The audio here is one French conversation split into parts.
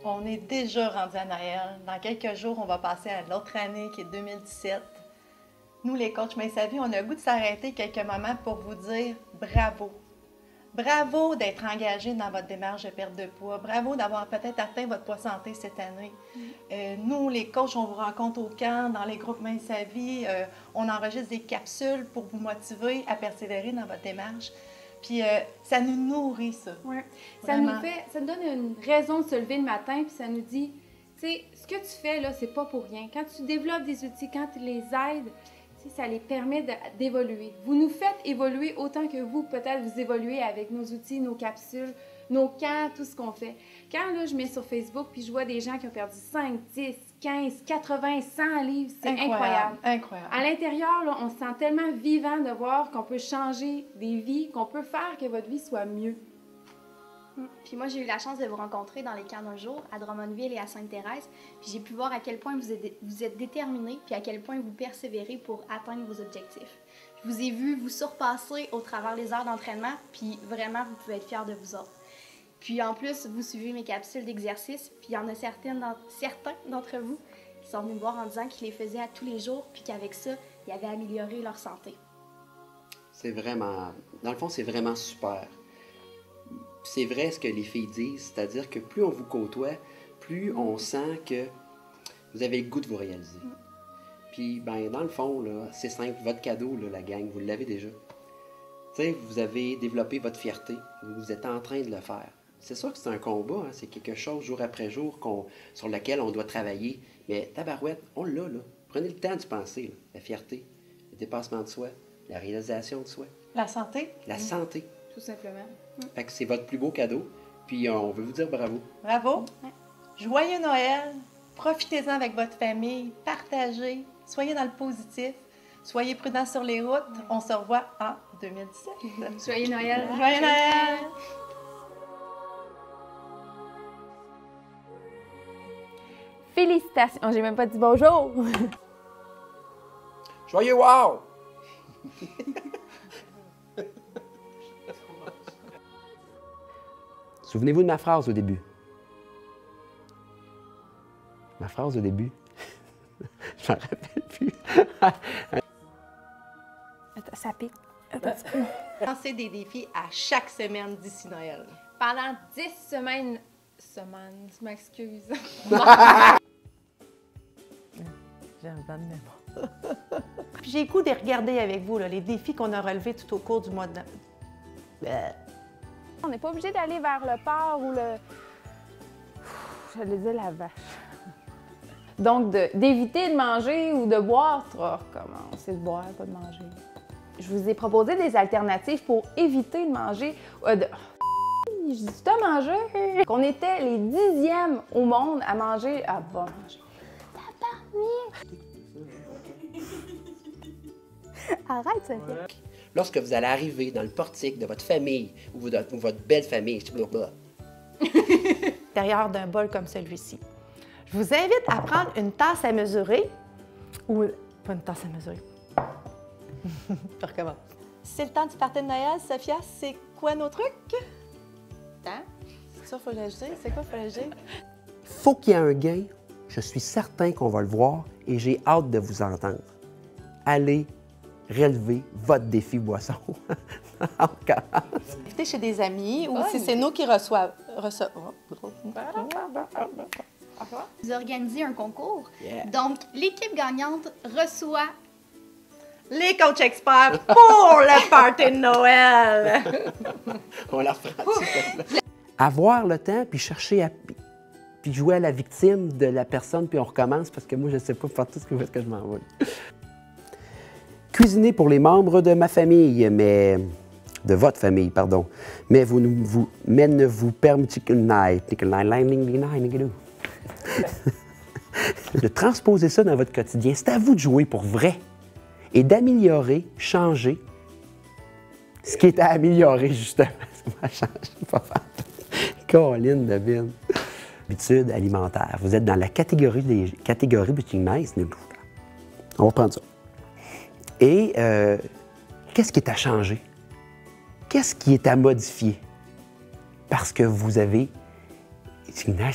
On est déjà rendu à Noël. Dans quelques jours, on va passer à l'autre année qui est 2017. Nous, les coachs Main Sa Vie, on a le goût de s'arrêter quelques moments pour vous dire bravo. Bravo d'être engagé dans votre démarche de perte de poids. Bravo d'avoir peut-être atteint votre poids santé cette année. Nous, les coachs, on vous rencontre au camp, dans les groupes Main Sa Vie. On enregistre des capsules pour vous motiver à persévérer dans votre démarche. Puis ça nous nourrit, ça. Oui. Ça nous donne une raison de se lever le matin, puis ça nous dit, tu sais, ce que tu fais là, c'est pas pour rien. Quand tu développes des outils, quand tu les aides, ça les permet d'évoluer. Vous nous faites évoluer autant que vous, peut-être, vous évoluez avec nos outils, nos capsules, nos camps, tout ce qu'on fait. Quand là, je mets sur Facebook, puis je vois des gens qui ont perdu 5, 10, 15, 80, 100 livres, c'est incroyable. Incroyable. À l'intérieur, là, on se sent tellement vivant de voir qu'on peut changer des vies, qu'on peut faire que votre vie soit mieux. Puis moi, j'ai eu la chance de vous rencontrer dans les camps d'un jour, à Drummondville et à Sainte-Thérèse. Puis j'ai pu voir à quel point vous êtes déterminés, puis à quel point vous persévérez pour atteindre vos objectifs. Je vous ai vu vous surpasser au travers des heures d'entraînement, puis vraiment, vous pouvez être fiers de vous autres. Puis en plus, vous suivez mes capsules d'exercice, puis il y en a certains d'entre vous qui sont venus me voir en disant qu'ils les faisaient à tous les jours, puis qu'avec ça, ils avaient amélioré leur santé. C'est vraiment... Dans le fond, c'est vraiment super. C'est vrai ce que les filles disent, c'est-à-dire que plus on vous côtoie, plus on sent que vous avez le goût de vous réaliser. Puis, ben, dans le fond, là, c'est simple, votre cadeau, là, la gang, vous l'avez déjà. Tu sais, vous avez développé votre fierté, vous êtes en train de le faire. C'est sûr que c'est un combat, hein, c'est quelque chose jour après jour sur lequel on doit travailler. Mais tabarouette, on l'a, là. Prenez le temps de penser, là. La fierté, le dépassement de soi, la réalisation de soi. La santé. La santé. Tout simplement. Fait que c'est votre plus beau cadeau, puis on veut vous dire bravo. Bravo. Joyeux Noël. Profitez-en avec votre famille. Partagez. Soyez dans le positif. Soyez prudents sur les routes. On se revoit en 2017. Joyeux Noël. Joyeux Noël. Félicitations. Oh, j'ai même pas dit bonjour. Joyeux wow! Souvenez-vous de ma phrase au début. Ma phrase au début. Je m'en rappelle plus. Ça pique. Lancez des défis à chaque semaine d'ici Noël. Pendant 10 semaines... je m'excuse. J'ai un blanc de mémoire. Puis j'ai le goût de regarder avec vous là, les défis qu'on a relevés tout au cours du mois de... On n'est pas obligé d'aller vers le porc ou le... J'allais dire la vache. Donc, d'éviter de manger ou de boire, c'est de boire, pas de manger. Je vous ai proposé des alternatives pour éviter de manger... Je dis, tu as mangé? Qu'on était les 10e au monde à manger... Ah, bon, manger. Arrête, Sophia. Lorsque vous allez arriver dans le portique de votre famille ou votre belle famille, Derrière d'un bol comme celui-ci. Je vous invite à prendre une tasse à mesurer ou pas une tasse à mesurer. Je recommence. C'est le temps du party de Noël, Sophia. C'est quoi nos trucs? Hein? C'est ça, faut l'agir. C'est quoi, faut l'agir? Faut qu'il y ait un gain. Je suis certain qu'on va le voir et j'ai hâte de vous entendre. Allez relever votre défi boisson. On commence. Inviter chez des amis ou si c'est nous qui reçoivent. Vous organisez un concours. Donc, l'équipe gagnante reçoit les coachs experts pour le party de Noël. On la fera. Avoir le temps puis chercher à... puis jouer à la victime de la personne, puis on recommence parce que moi, je ne sais pas faire tout ce que je m'en vais. Cuisiner pour les membres de ma famille, mais... de votre famille, pardon. Mais ne vous permettez de transposer ça dans votre quotidien. C'est à vous de jouer pour vrai et d'améliorer, changer ce qui est à améliorer, justement. Ça va pas Caroline David. Habitudes alimentaires. Vous êtes dans la catégorie nice. On va prendre ça. Et qu'est-ce qui est à changer? Qu'est-ce qui est à modifier? Parce que vous avez... C'est bien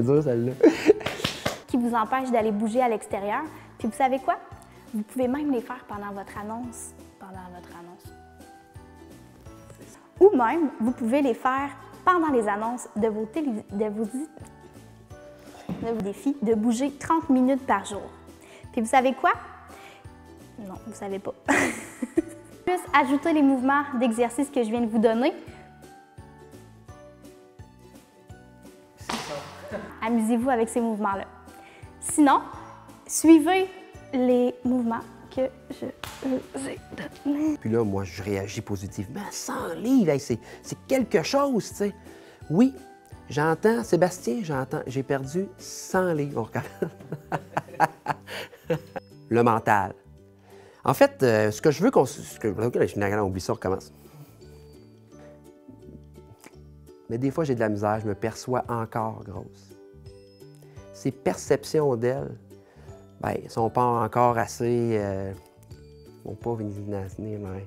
dur, celle-là. Qui vous empêche d'aller bouger à l'extérieur. Puis vous savez quoi? Vous pouvez même les faire pendant votre annonce. Ou même, vous pouvez les faire pendant les annonces de vos défis de bouger 30 minutes par jour. Puis vous savez quoi? Non, vous savez pas. Juste ajouter les mouvements d'exercice que je viens de vous donner. Amusez-vous avec ces mouvements-là. Sinon, suivez les mouvements que je vous ai donnés. Puis là, moi, je réagis positivement. 100 livres, hey, c'est quelque chose, tu sais. Oui, j'entends, Sébastien, j'ai perdu 100 livres. On recommence. Le mental. En fait, ce que je veux qu'on... oublie ça, on recommence. Mais des fois, j'ai de la misère, je me perçois encore grosse. Ces perceptions d'elle, ben, elles sont pas encore assez... Bon, pas venir, mais...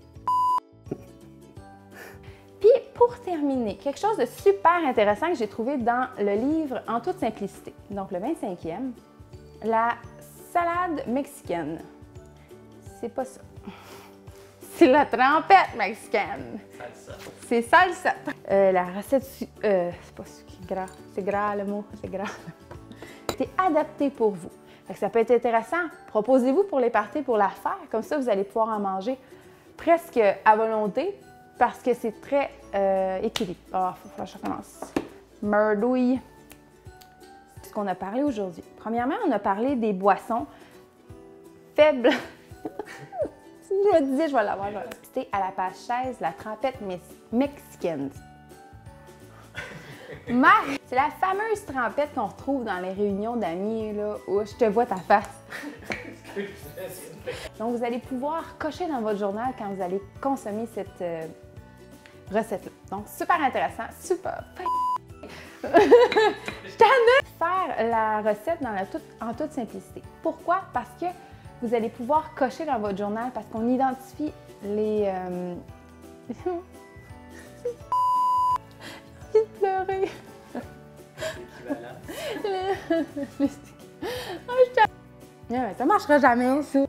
Puis, pour terminer, quelque chose de super intéressant que j'ai trouvé dans le livre En toute simplicité, donc le 25e, la salade mexicaine. C'est pas ça. C'est la trompette mexicaine. Salsa. C'est salsa. La recette, c'est pas gras. C'est gras le mot, c'est gras. C'est adapté pour vous. Fait que ça peut être intéressant. Proposez-vous pour les parties pour la faire. Comme ça, vous allez pouvoir en manger presque à volonté parce que c'est très équilibré. Ah, faut que je commence. Merdouille. C'est ce qu'on a parlé aujourd'hui. Premièrement, on a parlé des boissons faibles. Je me disais, je vais l'avoir. C'était à la page 16, la trompette mexicaine. C'est la fameuse trompette qu'on retrouve dans les réunions d'amis, là, où je te vois ta face. Donc, vous allez pouvoir cocher dans votre journal quand vous allez consommer cette recette-là. Donc, super intéressant, super. Je t'en ai faire la recette en toute simplicité. Pourquoi? Parce que vous allez pouvoir cocher dans votre journal parce qu'on identifie les... J'ai pleuré. Ça marchera jamais, ça.